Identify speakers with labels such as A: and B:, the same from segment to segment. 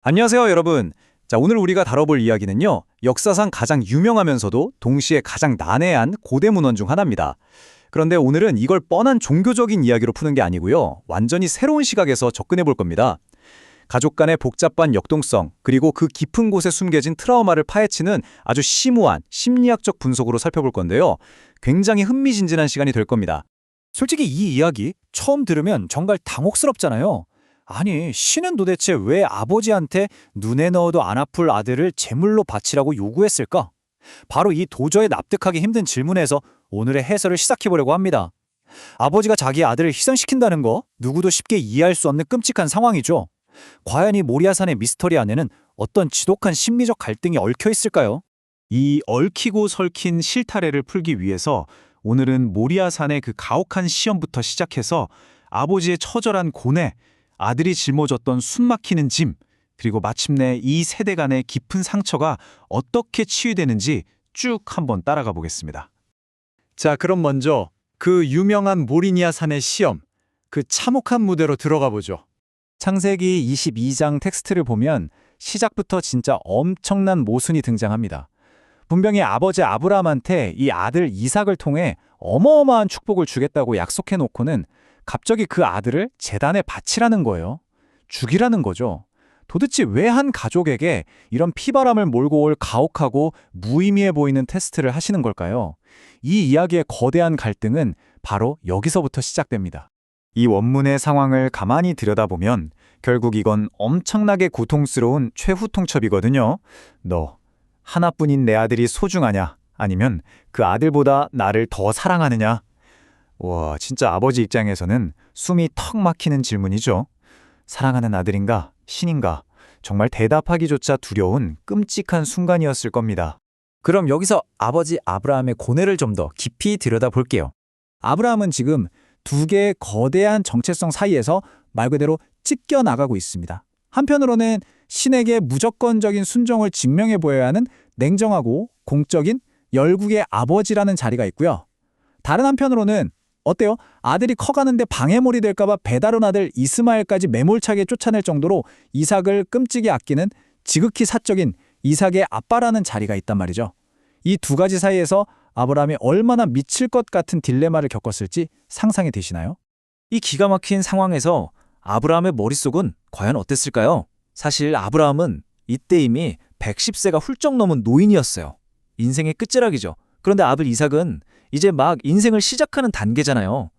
A: 안녕하세요, 여러분. 자, 오늘 우리가 다뤄볼 이야기는요, 역사상 가장 유명하면서도 동시에 가장 난해한 고대 문헌 중 하나입니다. 그런데 오늘은 이걸 뻔한 종교적인 이야기로 푸는 게 아니고요, 완전히 새로운 시각에서 접근해 볼 겁니다. 가족 간의 복잡한 역동성, 그리고 그 깊은 곳에 숨겨진 트라우마를 파헤치는 아주 심오한 심리학적 분석으로 살펴볼 건데요. 굉장히 흥미진진한 시간이 될 겁니다.
B: 솔직히 이 이야기 처음 들으면 정말 당혹스럽잖아요. 아니, 신은 도대체 왜 아버지한테 눈에 넣어도 안 아플 아들을 제물로 바치라고 요구했을까? 바로 이 도저히 납득하기 힘든 질문에서 오늘의 해설을 시작해보려고 합니다. 아버지가 자기 아들을 희생시킨다는 거 누구도 쉽게 이해할 수 없는 끔찍한 상황이죠. 과연 이 모리아산의 미스터리 안에는 어떤 지독한 심리적 갈등이 얽혀 있을까요?
C: 이 얽히고 설킨 실타래를 풀기 위해서 오늘은 모리아산의 그 가혹한 시험부터 시작해서 아버지의 처절한 고뇌, 아들이 짊어졌던 숨막히는 짐, 그리고 마침내 이 세대 간의 깊은 상처가 어떻게 치유되는지 쭉 한번 따라가 보겠습니다.
B: 자, 그럼 먼저 그 유명한 모리니아산의 시험, 그 참혹한 무대로 들어가 보죠. 창세기 22장 텍스트를 보면 시작부터 진짜 엄청난 모순이 등장합니다. 분명히 아버지 아브라함한테 이 아들 이삭을 통해 어마어마한 축복을 주겠다고 약속해놓고는 갑자기 그 아들을 제단에 바치라는 거예요. 죽이라는 거죠. 도대체 왜 한 가족에게 이런 피바람을 몰고 올 가혹하고 무의미해 보이는 테스트를 하시는 걸까요? 이 이야기의 거대한 갈등은 바로 여기서부터 시작됩니다.
D: 이 원문의 상황을 가만히 들여다보면 결국 이건 엄청나게 고통스러운 최후 통첩이거든요. 너 하나뿐인 내 아들이 소중하냐? 아니면 그 아들보다 나를 더 사랑하느냐? 와, 진짜 아버지 입장에서는 숨이 턱 막히는 질문이죠. 사랑하는 아들인가? 신인가? 정말 대답하기조차 두려운 끔찍한 순간이었을 겁니다.
B: 그럼 여기서 아버지 아브라함의 고뇌를 좀 더 깊이 들여다볼게요. 아브라함은 지금 두 개의 거대한 정체성 사이에서 말 그대로 찢겨나가고 있습니다. 한편으로는 신에게 무조건적인 순종을 증명해 보여야 하는 냉정하고 공적인 열국의 아버지라는 자리가 있고요. 다른 한편으로는 어때요? 아들이 커가는데 방해물이 될까봐 배다른 아들 이스마엘까지 매몰차게 쫓아낼 정도로 이삭을 끔찍이 아끼는 지극히 사적인 이삭의 아빠라는 자리가 있단 말이죠. 이 두 가지 사이에서 아브라함이 얼마나 미칠 것 같은 딜레마를 겪었을지 상상이 되시나요?
E: 이 기가 막힌 상황에서 아브라함의 머릿속은 과연 어땠을까요? 사실 아브라함은 이때 이미 110세가 훌쩍 넘은 노인이었어요. 인생의 끝자락이죠. 그런데 아들 이삭은 이제 막 인생을 시작하는 단계잖아요.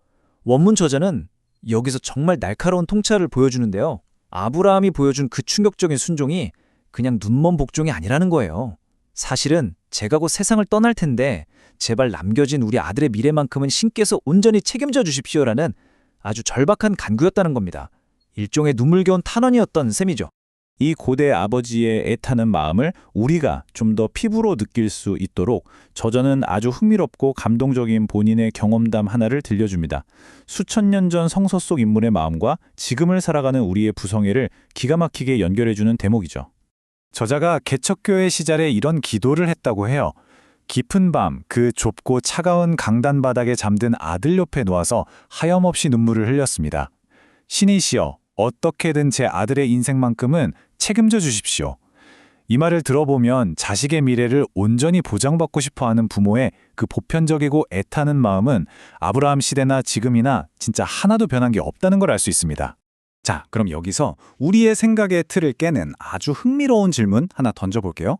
E: 원문 저자는 여기서 정말 날카로운 통찰을 보여주는데요. 아브라함이 보여준 그 충격적인 순종이 그냥 눈먼 복종이 아니라는 거예요. 사실은 제가 곧 세상을 떠날 텐데 제발 남겨진 우리 아들의 미래만큼은 신께서 온전히 책임져 주십시오라는 아주 절박한 간구였다는 겁니다. 일종의 눈물겨운 탄원이었던 셈이죠.
C: 이 고대 아버지의 애타는 마음을 우리가 좀 더 피부로 느낄 수 있도록 저자는 아주 흥미롭고 감동적인 본인의 경험담 하나를 들려줍니다. 수천 년 전 성서 속 인물의 마음과 지금을 살아가는 우리의 부성애를 기가 막히게 연결해주는 대목이죠.
D: 저자가 개척교회 시절에 이런 기도를 했다고 해요. 깊은 밤 그 좁고 차가운 강단 바닥에 잠든 아들 옆에 누워서 하염없이 눈물을 흘렸습니다. 신이시여, 어떻게든 제 아들의 인생만큼은 책임져 주십시오. 이 말을 들어보면 자식의 미래를 온전히 보장받고 싶어하는 부모의 그 보편적이고 애타는 마음은 아브라함 시대나 지금이나 진짜 하나도 변한 게 없다는 걸 알 수 있습니다. 자, 그럼 여기서 우리의 생각의 틀을 깨는 아주 흥미로운 질문 하나 던져볼게요.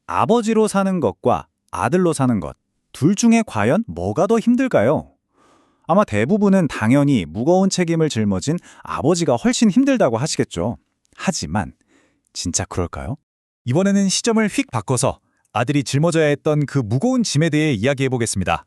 D: 아버지로 사는 것과 아들로 사는 것, 둘 중에 과연 뭐가 더 힘들까요? 아마 대부분은 당연히 무거운 책임을 짊어진 아버지가 훨씬 힘들다고 하시겠죠. 하지만 진짜 그럴까요? 이번에는 시점을 휙 바꿔서 아들이 짊어져야 했던 그 무거운 짐에 대해 이야기해보겠습니다.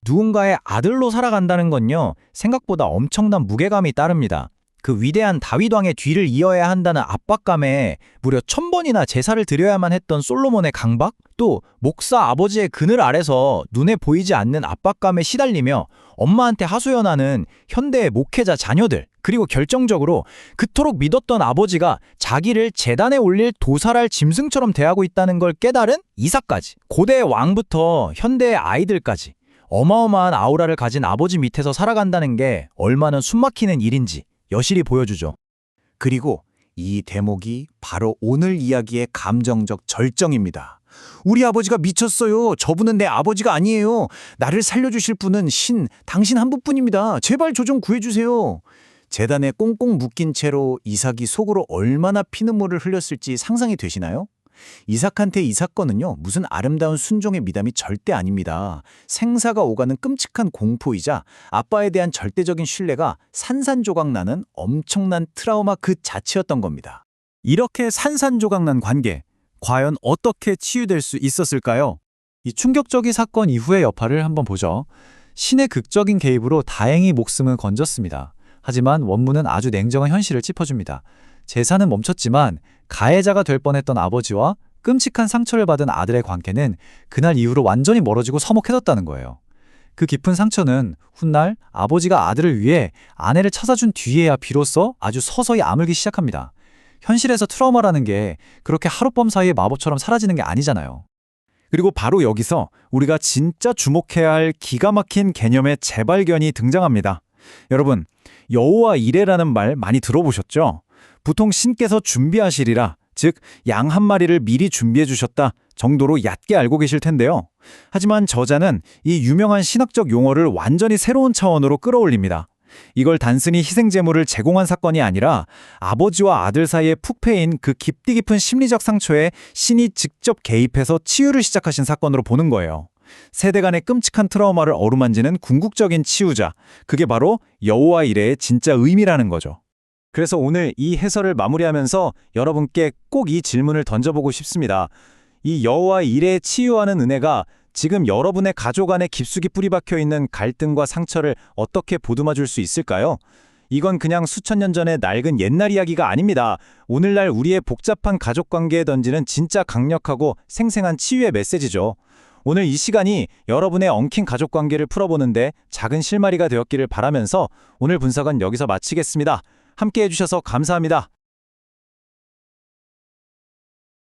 E: 누군가의 아들로 살아간다는 건요, 생각보다 엄청난 무게감이 따릅니다. 그 위대한 다윗 왕의 뒤를 이어야 한다는 압박감에 무려 1000번이나 제사를 드려야만 했던 솔로몬의 강박? 또 목사 아버지의 그늘 아래서 눈에 보이지 않는 압박감에 시달리며 엄마한테 하소연하는 현대의 목회자 자녀들, 그리고 결정적으로 그토록 믿었던 아버지가 자기를 제단에 올릴 도살할 짐승처럼 대하고 있다는 걸 깨달은 이삭까지, 고대의 왕부터 현대의 아이들까지 어마어마한 아우라를 가진 아버지 밑에서 살아간다는 게 얼마나 숨막히는 일인지 여실히 보여주죠.
B: 그리고
F: 이 대목이 바로 오늘 이야기의 감정적 절정입니다. 우리 아버지가 미쳤어요. 저분은 내 아버지가 아니에요. 나를 살려주실 분은 당신 한 분뿐입니다. 제발 저 좀 구해주세요. 재단에 꽁꽁 묶인 채로 이삭이 속으로 얼마나 피눈물을 흘렸을지 상상이 되시나요? 이삭한테 이 사건은요, 무슨 아름다운 순종의 미담이 절대 아닙니다. 생사가 오가는 끔찍한 공포이자 아빠에 대한 절대적인 신뢰가 산산조각 나는 엄청난 트라우마 그 자체였던 겁니다.
D: 이렇게 산산조각난 관계, 과연 어떻게 치유될 수 있었을까요?
B: 이 충격적인 사건 이후의 여파를 한번 보죠. 신의 극적인 개입으로 다행히 목숨은 건졌습니다. 하지만 원문은 아주 냉정한 현실을 짚어줍니다. 제사는 멈췄지만 가해자가 될 뻔했던 아버지와 끔찍한 상처를 받은 아들의 관계는 그날 이후로 완전히 멀어지고 서먹해졌다는 거예요. 그 깊은 상처는 훗날 아버지가 아들을 위해 아내를 찾아준 뒤에야 비로소 아주 서서히 아물기 시작합니다. 현실에서 트라우마라는 게 그렇게 하룻밤 사이에 마법처럼 사라지는 게 아니잖아요.
D: 그리고 바로 여기서 우리가 진짜 주목해야 할 기가 막힌 개념의 재발견이 등장합니다. 여러분, 여호와 이레라는 말 많이 들어보셨죠? 보통 신께서 준비하시리라, 즉 양 한 마리를 미리 준비해 주셨다 정도로 얕게 알고 계실 텐데요. 하지만 저자는 이 유명한 신학적 용어를 완전히 새로운 차원으로 끌어올립니다. 이걸 단순히 희생제물을 제공한 사건이 아니라 아버지와 아들 사이에 푹 패인 그 깊디 깊은 심리적 상처에 신이 직접 개입해서 치유를 시작하신 사건으로 보는 거예요. 세대 간의 끔찍한 트라우마를 어루만지는 궁극적인 치유자, 그게 바로 여호와 이레의 진짜 의미라는 거죠.
A: 그래서 오늘 이 해설을 마무리하면서 여러분께 꼭 이 질문을 던져보고 싶습니다. 이 여호와 이레의 치유하는 은혜가 지금 여러분의 가족 안에 깊숙이 뿌리박혀 있는 갈등과 상처를 어떻게 보듬어 줄 수 있을까요? 이건 그냥 수천 년 전의 낡은 옛날 이야기가 아닙니다. 오늘날 우리의 복잡한 가족 관계에 던지는 진짜 강력하고 생생한 치유의 메시지죠. 오늘 이 시간이 여러분의 엉킨 가족 관계를 풀어보는데 작은 실마리가 되었기를 바라면서 오늘 분석은 여기서 마치겠습니다. 함께 해주셔서 감사합니다.